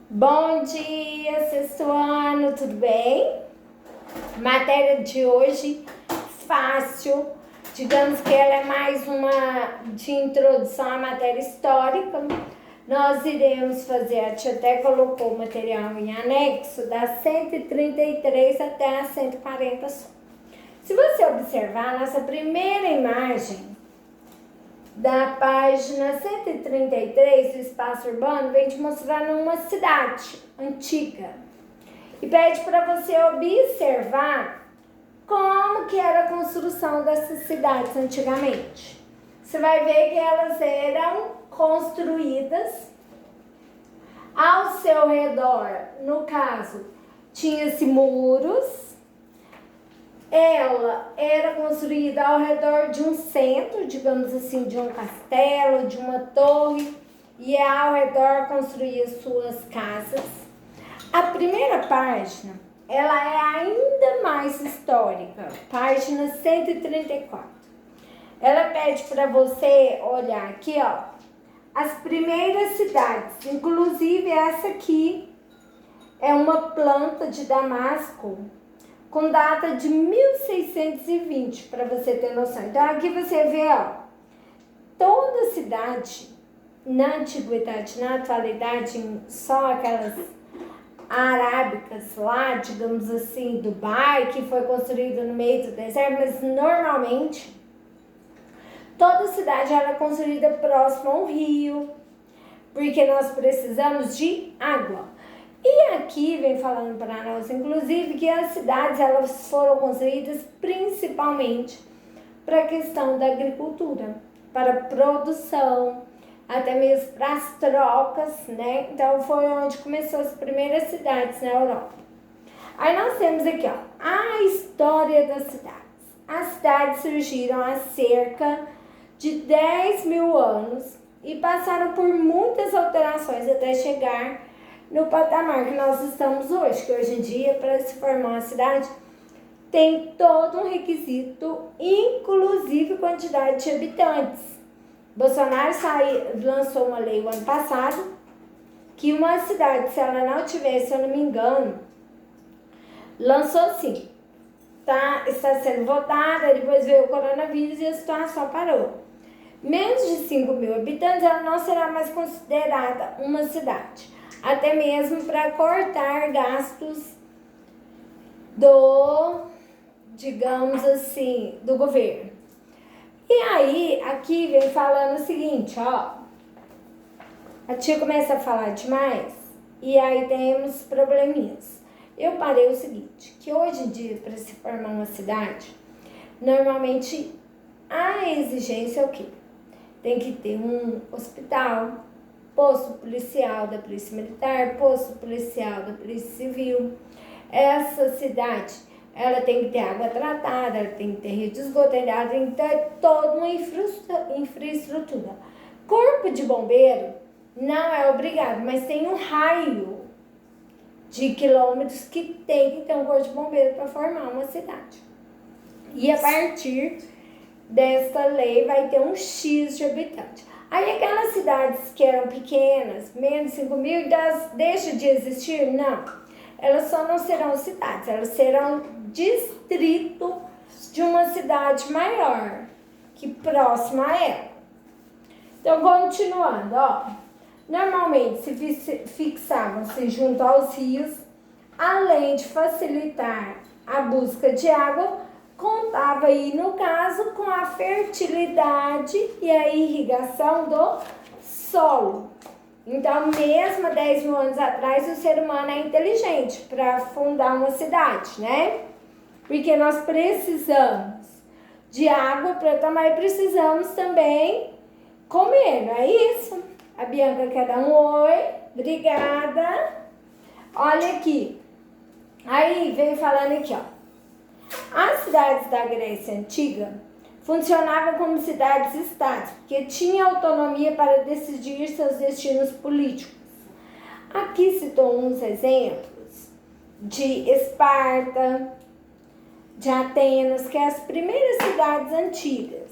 Bom dia, sexto ano, tudo bem? Matéria de hoje, fácil. Digamos que ela é mais uma de introdução à matéria histórica. Nós iremos fazer, a tia até colocou o material em anexo, das 133 até as 140 só. Se você observar, nossa primeira imagem da página 133 do espaço urbano vem te mostrando uma cidade antiga e pede para você observar como que era a construção dessas cidades antigamente. Você vai ver que elas eram construídas ao seu redor, no caso, tinha-se muros. Ela era construída ao redor de um centro, digamos assim, de um castelo, de uma torre, e ao redor construía suas casas. A primeira página, ela é ainda mais histórica, página 134. Ela pede para você olhar aqui, ó, as primeiras cidades, inclusive essa aqui é uma planta de damasco, com data de 1620, para você ter noção. Então, aqui você vê, ó, toda cidade, na antiguidade, na atualidade, só aquelas arábicas lá, digamos assim, Dubai, que foi construída no meio do deserto, mas normalmente, toda cidade era construída próximo a um rio, porque nós precisamos de água. E aqui vem falando para nós, inclusive, que as cidades elas foram construídas principalmente para a questão da agricultura, para a produção, até mesmo para as trocas, né? Então foi onde começou as primeiras cidades na Europa. Aí nós temos aqui, ó, a história das cidades. As cidades surgiram há cerca de 10 mil anos e passaram por muitas alterações até chegar no patamar que nós estamos hoje, que hoje em dia, para se formar uma cidade, tem todo um requisito, inclusive quantidade de habitantes. Bolsonaro lançou uma lei o ano passado, que uma cidade, se ela não tivesse, se eu não me engano, lançou sim, está sendo votada, depois veio o coronavírus e a situação parou. Menos de 5 mil habitantes, ela não será mais considerada uma cidade. Até mesmo para cortar gastos digamos assim, do governo. E aí, aqui vem falando o seguinte, ó. A tia começa a falar demais e aí temos probleminhas. Eu parei o seguinte, que hoje em dia, para se formar uma cidade, normalmente a exigência é o quê? Tem que ter um hospital, posto policial da Polícia Militar, posto policial da Polícia Civil. Essa cidade, ela tem que ter água tratada, ela tem que ter rede de esgoto, ela tem que ter toda uma infraestrutura. Corpo de bombeiro não é obrigado, mas tem um raio de quilômetros que tem que ter um corpo de bombeiro para formar uma cidade. E a partir desta lei vai ter um X de habitantes. Aí aquelas cidades que eram pequenas, menos de 5 mil, deixam de existir? Não. Elas só não serão cidades, elas serão distrito de uma cidade maior, que próxima a ela. Então, continuando, ó. Normalmente se fixavam-se junto aos rios, além de facilitar a busca de água, contava aí, no caso, com a fertilidade e a irrigação do solo. Então, mesmo há 10 mil anos atrás, o ser humano é inteligente para fundar uma cidade, né? Porque nós precisamos de água para tomar e precisamos também comer, não é isso? A Bianca quer dar um oi. Obrigada. Olha aqui. Aí, vem falando aqui, ó. As cidades da Grécia Antiga funcionavam como cidades-estados, porque tinham autonomia para decidir seus destinos políticos. Aqui citou uns exemplos de Esparta, de Atenas, que é as primeiras cidades antigas.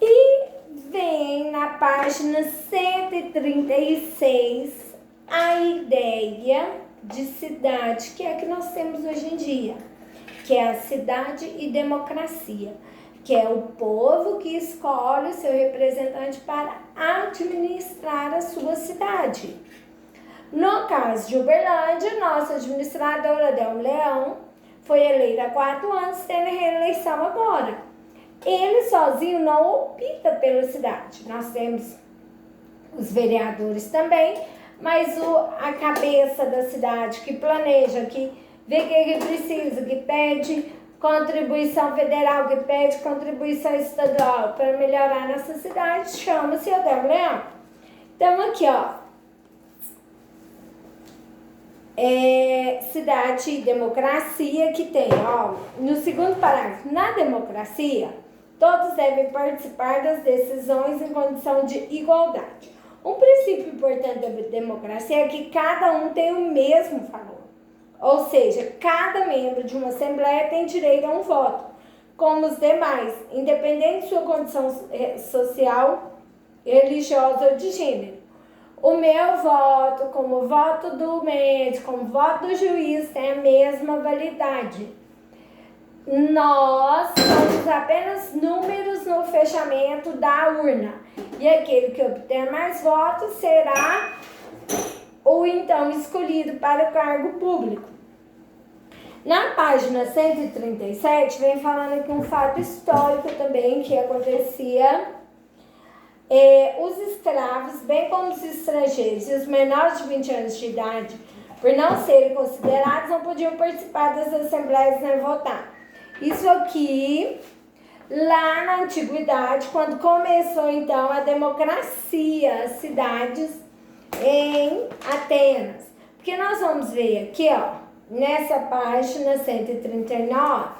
E vem na página 136 a ideia de cidade que é a que nós temos hoje em dia, que é a cidade e democracia, que é o povo que escolhe o seu representante para administrar a sua cidade. No caso de Uberlândia, nossa administradora Delmo Leão foi eleita há 4 anos, tendo reeleição agora. Ele sozinho não opta pela cidade. Nós temos os vereadores também, mas a cabeça da cidade que planeja, que vê o que precisa, que pede contribuição federal, que pede contribuição estadual para melhorar nossa cidade, chama-se Delmo Leão. Então aqui, ó, cidade e democracia que tem, ó, no segundo parágrafo, na democracia, todos devem participar das decisões em condição de igualdade. Um princípio importante da democracia é que cada um tem o mesmo valor, ou seja, cada membro de uma assembleia tem direito a um voto, como os demais, independente de sua condição social, religiosa ou de gênero. O meu voto, como o voto do médico, como o voto do juiz, tem a mesma validade. Nós somos apenas números no fechamento da urna. E aquele que obter mais votos será o então escolhido para o cargo público. Na página 137, vem falando aqui um fato histórico também que acontecia. Os escravos, bem como os estrangeiros e os menores de 20 anos de idade, por não serem considerados, não podiam participar das assembleias nem votar. Isso aqui, lá na antiguidade, quando começou então a democracia, as cidades em Atenas. Porque nós vamos ver aqui, ó, nessa página 139,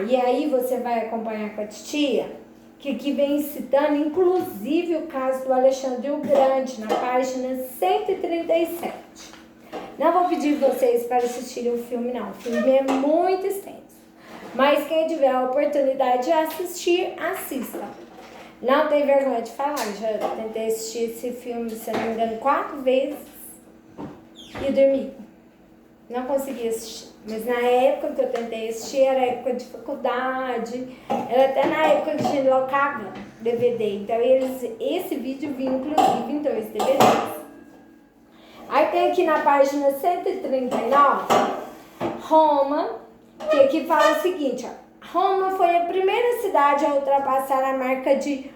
e aí você vai acompanhar com a titia, que aqui vem citando, inclusive, o caso do Alexandre o Grande, na página 137. Não vou pedir vocês para assistirem o filme, não. O filme é muito extenso. Mas quem tiver a oportunidade de assistir, assista. Não tem vergonha de falar. Já tentei assistir esse filme, se não me engano, 4 vezes e dormi. Não consegui assistir. Mas na época que eu tentei assistir, era época de faculdade, era até na época que a gente locava DVD. Então, esse vídeo vinha, inclusive, em 2 DVDs. Aí tem aqui na página 139, Roma, que aqui fala o seguinte, ó. Roma foi a primeira cidade a ultrapassar a marca de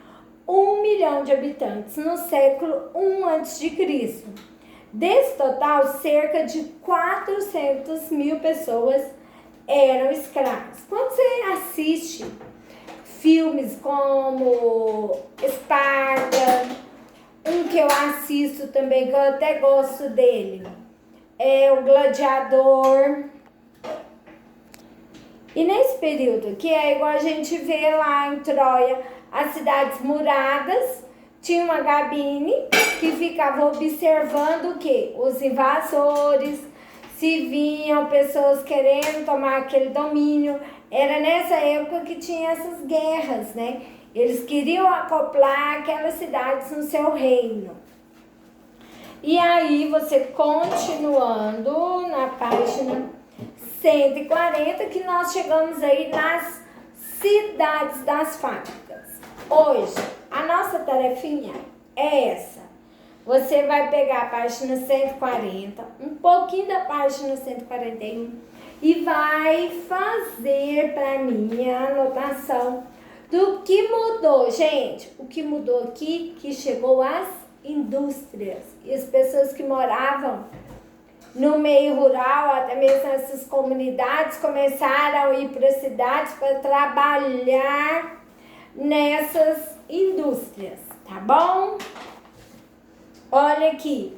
1 milhão de habitantes no século I a.C. Desse total, cerca de 400 mil pessoas eram escravas. Quando você assiste filmes como Esparta, um que eu assisto também, que eu até gosto dele, é o Gladiador. E nesse período aqui é igual a gente vê lá em Troia, as cidades muradas. Tinha uma cabine que ficava observando o quê? Os invasores, se vinham pessoas querendo tomar aquele domínio. Era nessa época que tinha essas guerras, né? Eles queriam acoplar aquelas cidades no seu reino. E aí, você continuando na página 140, que nós chegamos aí nas cidades das fábricas. Hoje, a nossa tarefinha é essa. Você vai pegar a página 140, um pouquinho da página 141 e vai fazer para mim a anotação do que mudou, gente. O que mudou aqui, que chegou às indústrias e as pessoas que moravam no meio rural, até mesmo essas comunidades, começaram a ir para as cidades para trabalhar nessas indústrias, tá bom? Olha aqui,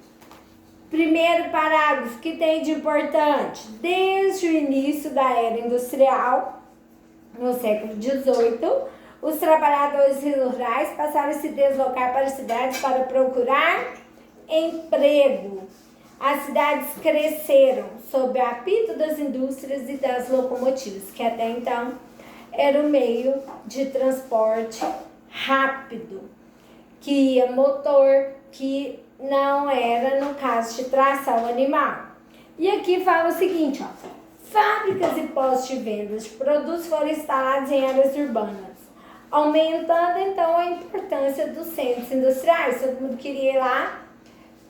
primeiro parágrafo que tem de importante. Desde o início da era industrial, no século XVIII, os trabalhadores rurais passaram a se deslocar para as cidades para procurar emprego. As cidades cresceram sob o apito das indústrias e das locomotivas, que até então era o meio de transporte rápido, que ia motor, que não era no caso de tração animal. E aqui fala o seguinte, ó. Fábricas e postos de vendas de produtos foram instalados em áreas urbanas, aumentando então a importância dos centros industriais. Todo mundo queria ir lá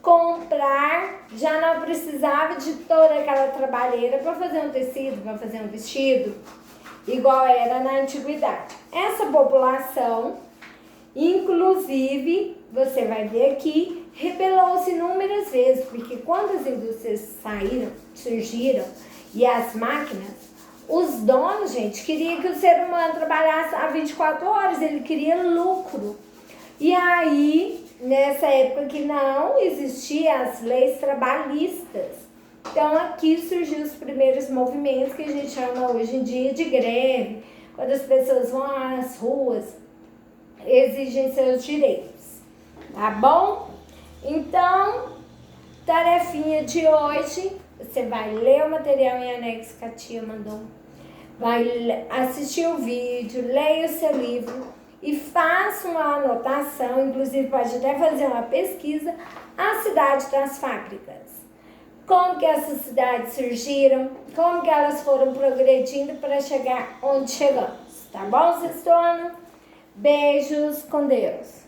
comprar, já não precisava de toda aquela trabalheira para fazer um tecido, para fazer um vestido, igual era na antiguidade. Essa população, inclusive, você vai ver aqui, rebelou-se inúmeras vezes, porque quando as indústrias surgiram, e as máquinas, os donos, gente, queriam que o ser humano trabalhasse a 24 horas, ele queria lucro. E aí, nessa época que não existiam as leis trabalhistas, então aqui surgiu os primeiros movimentos que a gente chama hoje em dia de greve, quando as pessoas vão às ruas, exigem seus direitos, tá bom? Então, tarefinha de hoje, você vai ler o material em anexo que a tia mandou, vai assistir o vídeo, leia o seu livro e faça uma anotação, inclusive pode até fazer uma pesquisa, a cidade das fábricas. Como que essas cidades surgiram, como que elas foram progredindo para chegar onde chegamos, tá bom, Cestona? Beijos, com Deus.